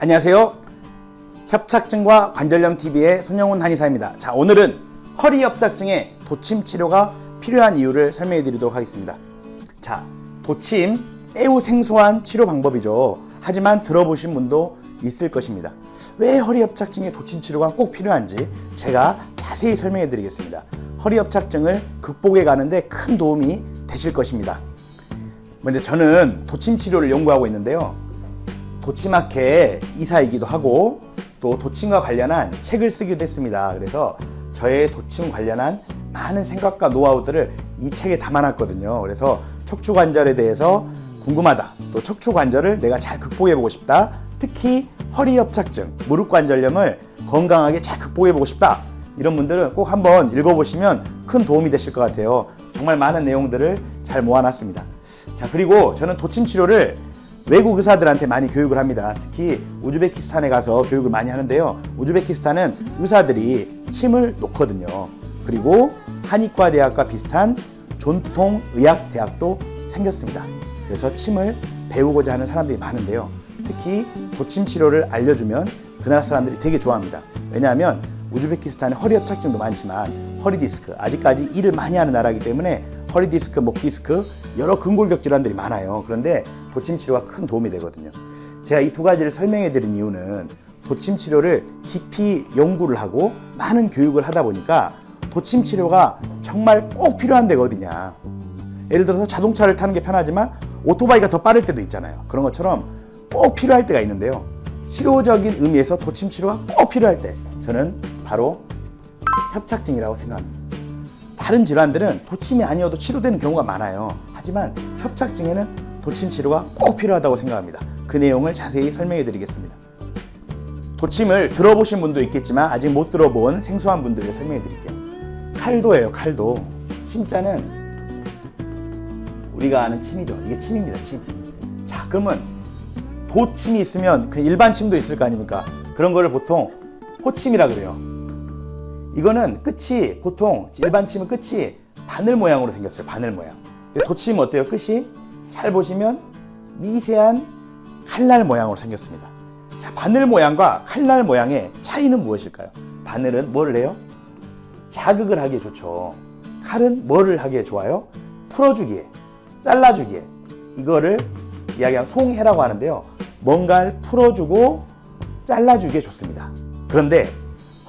안녕하세요. 협착증과 관절염 TV의 손영훈 한의사입니다. 자, 오늘은 허리 협착증에 도침 치료가 필요한 이유를 설명해 드리도록 하겠습니다. 자, 도침 매우 생소한 치료 방법이죠. 하지만 들어보신 분도 있을 것입니다. 왜 허리 협착증에 도침 치료가 꼭 필요한지 제가 자세히 설명해 드리겠습니다. 허리 협착증을 극복해 가는데 큰 도움이 되실 것입니다. 먼저 저는 도침 치료를 연구하고 있는데요. 도침학회 이사이기도 하고 또 도침과 관련한 책을 쓰기도 했습니다. 그래서 저의 도침 관련한 많은 생각과 노하우들을 이 책에 담아놨거든요. 그래서 척추관절에 대해서 궁금하다, 또 척추관절을 내가 잘 극복해보고 싶다, 특히 허리 협착증, 무릎 관절염을 건강하게 잘 극복해보고 싶다, 이런 분들은 꼭 한번 읽어보시면 큰 도움이 되실 것 같아요. 정말 많은 내용들을 잘 모아놨습니다. 자, 그리고 저는 도침 치료를 외국 의사들한테 많이 교육을 합니다. 특히 우즈베키스탄에 가서 교육을 많이 하는데요. 우즈베키스탄은 의사들이 침을 놓거든요. 그리고 한의과대학과 비슷한 전통의학대학도 생겼습니다. 그래서 침을 배우고자 하는 사람들이 많은데요. 특히 도침 치료를 알려주면 그 나라 사람들이 되게 좋아합니다. 왜냐하면 우즈베키스탄에 허리 협착증도 많지만 허리 디스크, 아직까지 일을 많이 하는 나라이기 때문에 허리 디스크, 목 디스크, 여러 근골격 질환들이 많아요. 그런데 도침 치료가 큰 도움이 되거든요. 제가 이 두 가지를 설명해 드린 이유는 도침 치료를 깊이 연구를 하고 많은 교육을 하다 보니까 도침 치료가 정말 꼭 필요한 데가 어디냐. 예를 들어서 자동차를 타는 게 편하지만 오토바이가 더 빠를 때도 있잖아요. 그런 것처럼 꼭 필요할 때가 있는데요. 치료적인 의미에서 도침 치료가 꼭 필요할 때, 저는 바로 협착증이라고 생각합니다. 다른 질환들은 도침이 아니어도 치료되는 경우가 많아요. 하지만 협착증에는 도침 치료가 꼭 필요하다고 생각합니다. 그 내용을 자세히 설명해 드리겠습니다. 도침을 들어보신 분도 있겠지만 아직 못 들어본 생소한 분들을 설명해 드릴게요. 칼도예요, 칼도. 침자는 우리가 아는 침이죠. 이게 침입니다, 침. 자, 그러면 도침이 있으면 그냥 일반 침도 있을 거 아닙니까? 그런 거를 보통 호침이라 그래요. 이거는 끝이, 보통 일반 침은 끝이 바늘 모양으로 생겼어요. 바늘 모양. 근데 도침은 어때요? 끝이 잘 보시면 미세한 칼날 모양으로 생겼습니다. 자, 바늘 모양과 칼날 모양의 차이는 무엇일까요? 바늘은 뭐를 해요? 자극을 하기에 좋죠. 칼은 뭐를 하기에 좋아요? 풀어주기에, 잘라주기에. 이거를 이야기하면 송해라고 하는데요. 뭔가를 풀어주고 잘라주기에 좋습니다. 그런데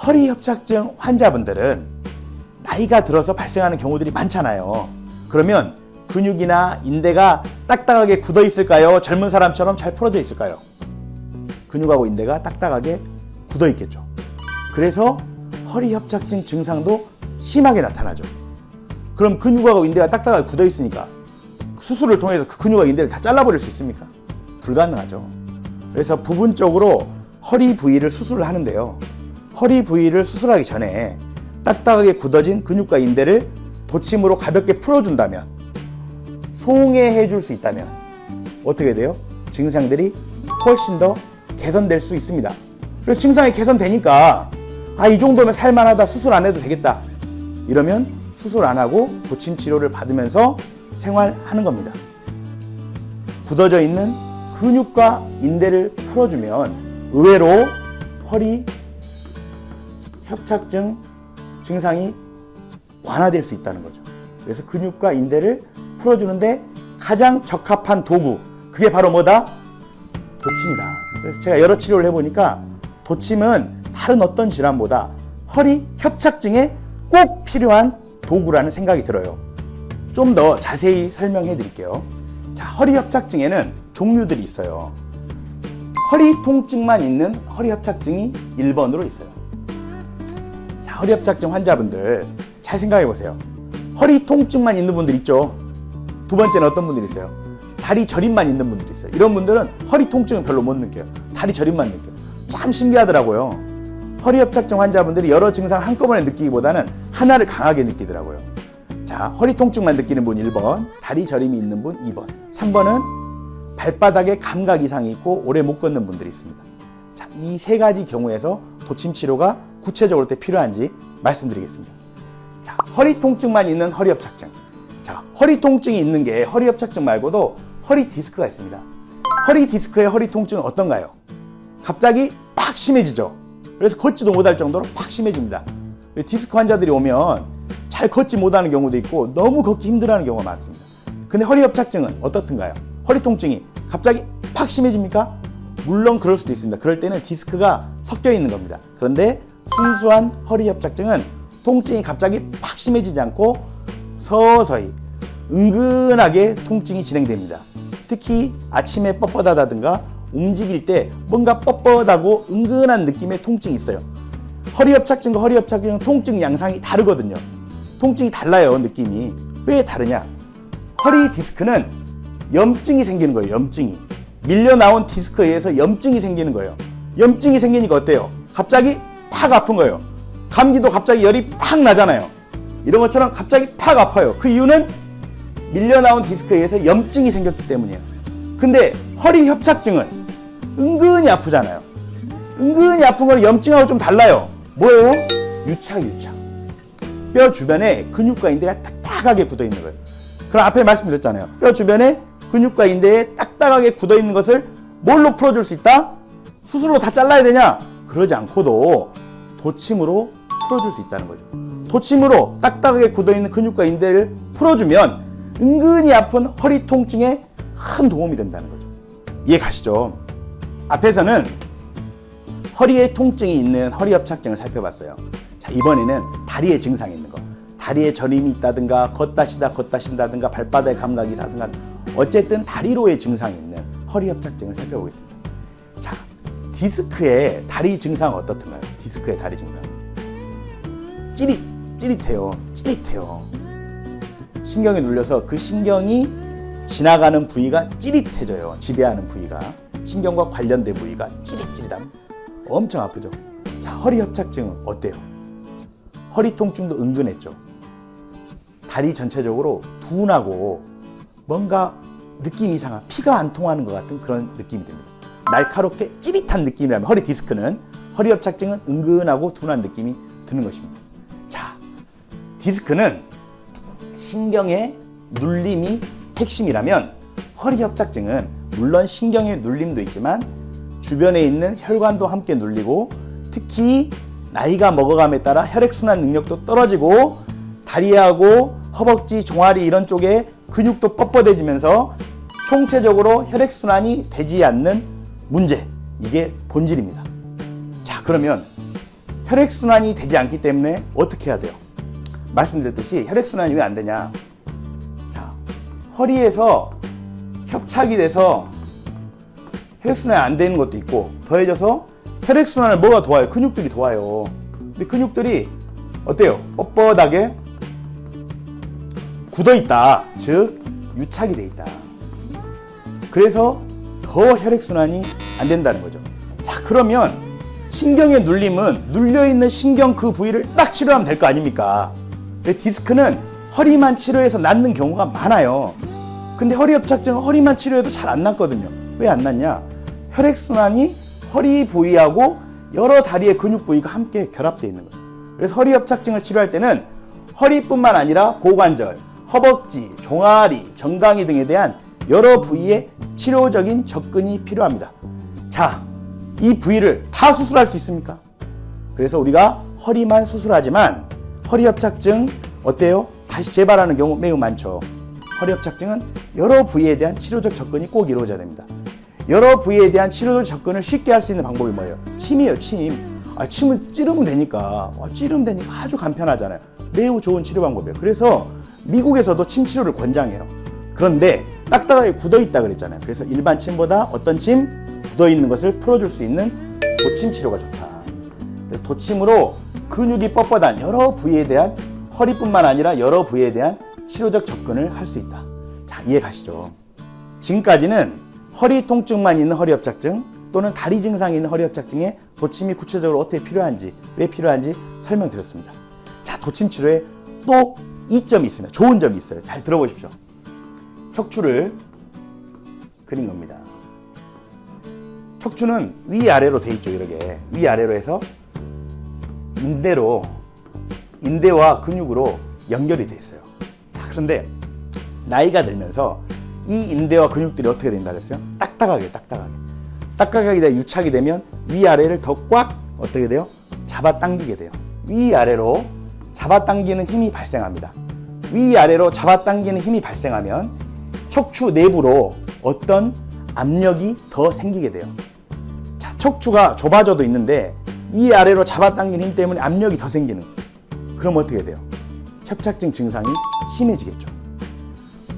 허리 협착증 환자분들은 나이가 들어서 발생하는 경우들이 많잖아요. 그러면 근육이나 인대가 딱딱하게 굳어 있을까요? 젊은 사람처럼 잘 풀어져 있을까요? 근육하고 인대가 딱딱하게 굳어 있겠죠. 그래서 허리 협착증 증상도 심하게 나타나죠. 그럼 근육하고 인대가 딱딱하게 굳어 있으니까 수술을 통해서 그 근육과 인대를 다 잘라버릴 수 있습니까? 불가능하죠. 그래서 부분적으로 허리 부위를 수술을 하는데요. 허리 부위를 수술하기 전에 딱딱하게 굳어진 근육과 인대를 도침으로 가볍게 풀어준다면, 송해해 줄 수 있다면 어떻게 돼요? 증상들이 훨씬 더 개선될 수 있습니다. 그래서 증상이 개선되니까 이 정도면 살만하다, 수술 안 해도 되겠다, 이러면 수술 안 하고 도침 치료를 받으면서 생활하는 겁니다. 굳어져 있는 근육과 인대를 풀어주면 의외로 허리 협착증 증상이 완화될 수 있다는 거죠. 그래서 근육과 인대를 풀어주는데 가장 적합한 도구, 그게 바로 뭐다? 도침이다. 그래서 제가 여러 치료를 해보니까 도침은 다른 어떤 질환보다 허리 협착증에 꼭 필요한 도구라는 생각이 들어요. 좀 더 자세히 설명해 드릴게요. 자, 허리 협착증에는 종류들이 있어요. 허리 통증만 있는 허리 협착증이 1번으로 있어요. 자, 허리 협착증 환자분들 잘 생각해 보세요. 허리 통증만 있는 분들 있죠. 두 번째는 어떤 분들이 있어요? 다리 저림만 있는 분들이 있어요. 이런 분들은 허리 통증을 별로 못 느껴요. 다리 저림만 느껴요. 참 신기하더라고요. 허리 협착증 환자분들이 여러 증상 한꺼번에 느끼기보다는 하나를 강하게 느끼더라고요. 자, 허리 통증만 느끼는 분 1번, 다리 저림이 있는 분 2번, 3번은 발바닥에 감각 이상이 있고 오래 못 걷는 분들이 있습니다. 자, 이 세 가지 경우에서 도침 치료가 구체적으로 때 필요한지 말씀드리겠습니다. 자, 허리 통증만 있는 허리 협착증. 자, 허리 통증이 있는 게 허리 협착증 말고도 허리 디스크가 있습니다. 허리 디스크의 허리 통증은 어떤가요? 갑자기 팍 심해지죠. 그래서 걷지도 못할 정도로 팍 심해집니다. 디스크 환자들이 오면 잘 걷지 못하는 경우도 있고 너무 걷기 힘들어하는 경우가 많습니다. 근데 허리협착증은 어떻든가요? 허리 통증이 갑자기 팍 심해집니까? 물론 그럴 수도 있습니다. 그럴 때는 디스크가 섞여 있는 겁니다. 그런데 순수한 허리협착증은 통증이 갑자기 팍 심해지지 않고 서서히 은근하게 통증이 진행됩니다. 특히 아침에 뻣뻣하다든가 움직일 때 뭔가 뻣뻣하고 은근한 느낌의 통증이 있어요. 허리협착증과 허리협착증은 통증 양상이 다르거든요. 통증이 달라요, 느낌이. 왜 다르냐? 허리 디스크는 염증이 생기는 거예요, 염증이. 밀려 나온 디스크에 의해서 염증이 생기는 거예요. 염증이 생기니까 어때요? 갑자기 팍 아픈 거예요. 감기도 갑자기 열이 팍 나잖아요. 이런 것처럼 갑자기 팍 아파요. 그 이유는 밀려 나온 디스크에 의해서 염증이 생겼기 때문이에요. 근데 허리 협착증은 은근히 아프잖아요. 은근히 아픈 건 염증하고 좀 달라요. 뭐예요? 유착. 뼈 주변에 근육과 인대가 딱딱하게 굳어 있는 거예요. 그럼 앞에 말씀드렸잖아요. 뼈 주변에 근육과 인대에 딱딱하게 굳어 있는 것을 뭘로 풀어줄 수 있다? 수술로 다 잘라야 되냐? 그러지 않고도 도침으로 풀어줄 수 있다는 거죠. 도침으로 딱딱하게 굳어 있는 근육과 인대를 풀어주면 은근히 아픈 허리 통증에 큰 도움이 된다는 거죠. 이해 가시죠? 앞에서는 허리에 통증이 있는 허리협착증을 살펴봤어요. 자, 이번에는 다리에 증상이 있는 거. 다리에 저림이 있다든가 걷다 쉰다든가 발바닥에 감각이 있다든가 어쨌든 다리로의 증상이 있는 허리협착증을 살펴보겠습니다. 자, 디스크의 다리 증상은 어떻든가요? 디스크의 다리 증상은 찌릿해요. 신경이 눌려서 그 신경이 지나가는 부위가 찌릿해져요. 지배하는 부위가. 신경과 관련된 부위가 찌릿함. 엄청 아프죠. 자, 허리협착증은 어때요? 허리 통증도 은근했죠. 다리 전체적으로 둔하고 뭔가 느낌이 이상한, 피가 안 통하는 것 같은 그런 느낌이 듭니다. 날카롭게 찌릿한 느낌이라면 허리 디스크는, 허리협착증은 은근하고 둔한 느낌이 드는 것입니다. 자, 디스크는 신경의 눌림이 핵심이라면 허리협착증은 물론 신경의 눌림도 있지만 주변에 있는 혈관도 함께 눌리고 특히 나이가 먹어감에 따라 혈액순환 능력도 떨어지고 다리하고 허벅지, 종아리 이런 쪽에 근육도 뻣뻣해지면서 총체적으로 혈액순환이 되지 않는 문제, 이게 본질입니다. 자, 그러면 혈액순환이 되지 않기 때문에 어떻게 해야 돼요? 말씀드렸듯이 혈액순환이 왜 안 되냐? 자, 허리에서 협착이 돼서 혈액순환이 안 되는 것도 있고 더해져서 혈액순환을 뭐가 도와요? 근육들이 도와요. 근데 근육들이 어때요? 뻣뻣하게 굳어있다. 즉 유착이 돼 있다. 그래서 더 혈액순환이 안 된다는 거죠. 자, 그러면 신경의 눌림은 눌려있는 신경 그 부위를 딱 치료하면 될 거 아닙니까? 근데 디스크는 허리만 치료해서 낫는 경우가 많아요. 근데 허리협착증은 허리만 치료해도 잘 안 낫거든요. 왜 안 낫냐? 혈액순환이 허리 부위하고 여러 다리의 근육 부위가 함께 결합되어 있는 거예요. 그래서 허리협착증을 치료할 때는 허리뿐만 아니라 고관절, 허벅지, 종아리, 정강이 등에 대한 여러 부위의 치료적인 접근이 필요합니다. 자, 이 부위를 다 수술할 수 있습니까? 그래서 우리가 허리만 수술하지만 허리협착증 어때요? 다시 재발하는 경우 매우 많죠. 허리협착증은 여러 부위에 대한 치료적 접근이 꼭 이루어져야 됩니다. 여러 부위에 대한 치료적 접근을 쉽게 할 수 있는 방법이 뭐예요? 침이에요, 침. 침은 찌르면 되니까. 아주 간편하잖아요. 매우 좋은 치료 방법이에요. 그래서 미국에서도 침 치료를 권장해요. 그런데 딱딱하게 굳어있다 그랬잖아요. 그래서 일반 침보다 어떤 침? 굳어있는 것을 풀어줄 수 있는 도침 치료가 좋다. 그래서 도침으로 근육이 뻣뻣한 여러 부위에 대한 허리뿐만 아니라 여러 부위에 대한 치료적 접근을 할 수 있다. 자, 이해 가시죠? 지금까지는 허리 통증만 있는 허리협착증 또는 다리 증상이 있는 허리협착증에 도침이 구체적으로 어떻게 필요한지, 왜 필요한지 설명드렸습니다. 자, 도침 치료에 또 이점이 있습니다. 좋은 점이 있어요. 잘 들어보십시오. 척추를 그린 겁니다. 척추는 위아래로 돼 있죠. 이렇게 위아래로 해서 인대와 근육으로 연결이 돼 있어요. 자, 그런데 나이가 들면서 이 인대와 근육들이 어떻게 된다 그랬어요? 딱딱하게 딱딱하게 돼 유착이 되면 위아래를 더 꽉 어떻게 돼요? 잡아당기게 돼요. 위아래로 잡아당기는 힘이 발생합니다. 위아래로 잡아당기는 힘이 발생하면 척추 내부로 어떤 압력이 더 생기게 돼요. 자, 척추가 좁아져도 있는데 위아래로 잡아당기는 힘 때문에 압력이 더 생기는. 그럼 어떻게 돼요? 협착증 증상이 심해지겠죠.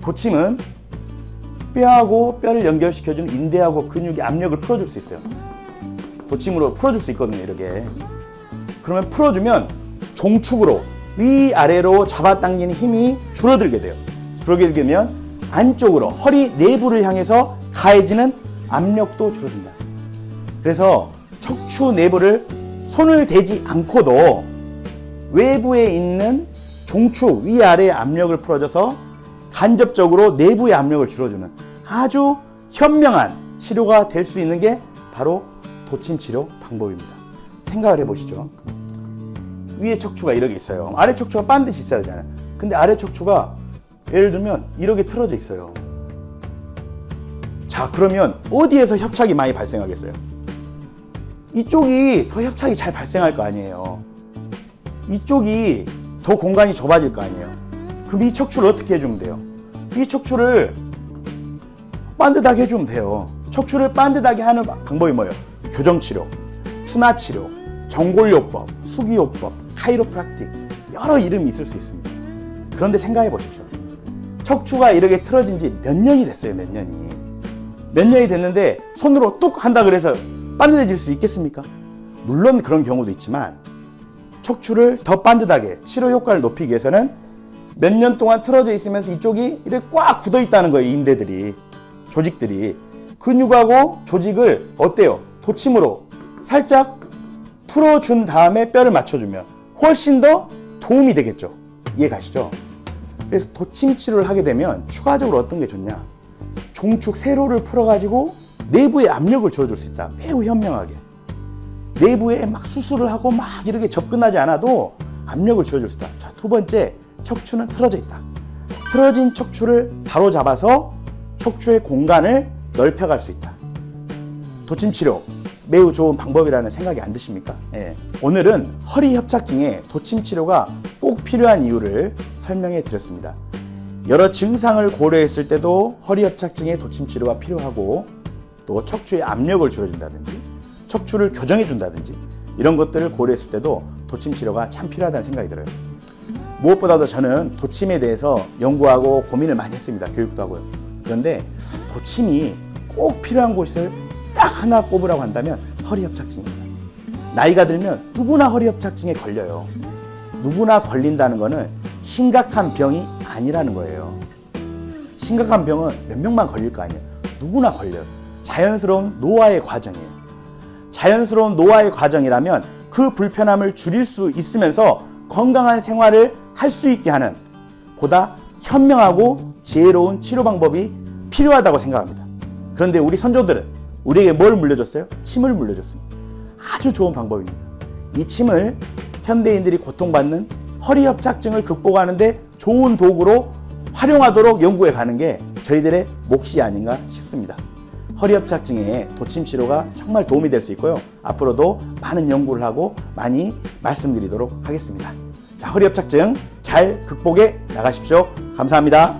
도침은 뼈하고 뼈를 연결시켜주는 인대하고 근육의 압력을 풀어줄 수 있어요. 도침으로 풀어줄 수 있거든요, 이렇게. 그러면 풀어주면 종축으로 위아래로 잡아당기는 힘이 줄어들게 돼요. 줄어들면 안쪽으로 허리 내부를 향해서 가해지는 압력도 줄어든다. 그래서 척추 내부를 손을 대지 않고도 외부에 있는 종축 위아래의 압력을 풀어줘서 간접적으로 내부의 압력을 줄여주는 아주 현명한 치료가 될 수 있는 게 바로 도침 치료 방법입니다. 생각을 해보시죠. 위에 척추가 이렇게 있어요. 아래 척추가 반드시 있어야 되잖아요. 근데 아래 척추가 예를 들면 이렇게 틀어져 있어요. 자, 그러면 어디에서 협착이 많이 발생하겠어요? 이쪽이 더 협착이 잘 발생할 거 아니에요. 이쪽이 더 공간이 좁아질 거 아니에요. 그럼 이 척추를 어떻게 해주면 돼요? 이 척추를 반듯하게 해주면 돼요. 척추를 반듯하게 하는 방법이 뭐예요? 교정치료, 투나치료, 정골요법, 수기요법, 카이로프락틱, 여러 이름이 있을 수 있습니다. 그런데 생각해 보십시오. 척추가 이렇게 틀어진 지 몇 년이 됐어요. 몇 년이 됐는데 손으로 뚝 한다 그래서 반듯해질 수 있겠습니까? 물론 그런 경우도 있지만 척추를 더 반듯하게 치료 효과를 높이기 위해서는 몇 년 동안 틀어져 있으면서 이쪽이 이렇게 꽉 굳어 있다는 거예요. 인대들이, 조직들이. 근육하고 조직을 어때요? 도침으로 살짝 풀어준 다음에 뼈를 맞춰주면 훨씬 더 도움이 되겠죠. 이해 가시죠? 그래서 도침 치료를 하게 되면 추가적으로 어떤 게 좋냐? 종축 세로를 풀어가지고 내부의 압력을 줄여줄 수 있다. 매우 현명하게. 내부에 막 수술을 하고 막 이렇게 접근하지 않아도 압력을 줄여줄 수 있다. 자, 두 번째, 척추는 틀어져 있다. 틀어진 척추를 바로 잡아서 척추의 공간을 넓혀갈 수 있다. 도침 치료 매우 좋은 방법이라는 생각이 안 드십니까? 예. 오늘은 허리 협착증에 도침 치료가 꼭 필요한 이유를 설명해 드렸습니다. 여러 증상을 고려했을 때도 허리 협착증에 도침 치료가 필요하고 또 척추의 압력을 줄여준다든지 척추를 교정해 준다든지 이런 것들을 고려했을 때도 도침 치료가 참 필요하다는 생각이 들어요. 무엇보다도 저는 도침에 대해서 연구하고 고민을 많이 했습니다. 교육도 하고요. 그런데 도침이 꼭 필요한 곳을 딱 하나 꼽으라고 한다면 허리 협착증입니다. 나이가 들면 누구나 허리 협착증에 걸려요. 누구나 걸린다는 거는 심각한 병이 아니라는 거예요. 심각한 병은 몇 명만 걸릴 거 아니에요. 누구나 걸려요. 자연스러운 노화의 과정이에요. 자연스러운 노화의 과정이라면 그 불편함을 줄일 수 있으면서 건강한 생활을 할 수 있게 하는 보다 현명하고 지혜로운 치료 방법이 필요하다고 생각합니다. 그런데 우리 선조들은 우리에게 뭘 물려줬어요? 침을 물려줬습니다. 아주 좋은 방법입니다. 이 침을 현대인들이 고통받는 허리 협착증을 극복하는데 좋은 도구로 활용하도록 연구해 가는 게 저희들의 몫이 아닌가 싶습니다. 허리 협착증에 도침 치료가 정말 도움이 될 수 있고요. 앞으로도 많은 연구를 하고 많이 말씀드리도록 하겠습니다. 자, 허리 협착증 잘 극복해 나가십시오. 감사합니다.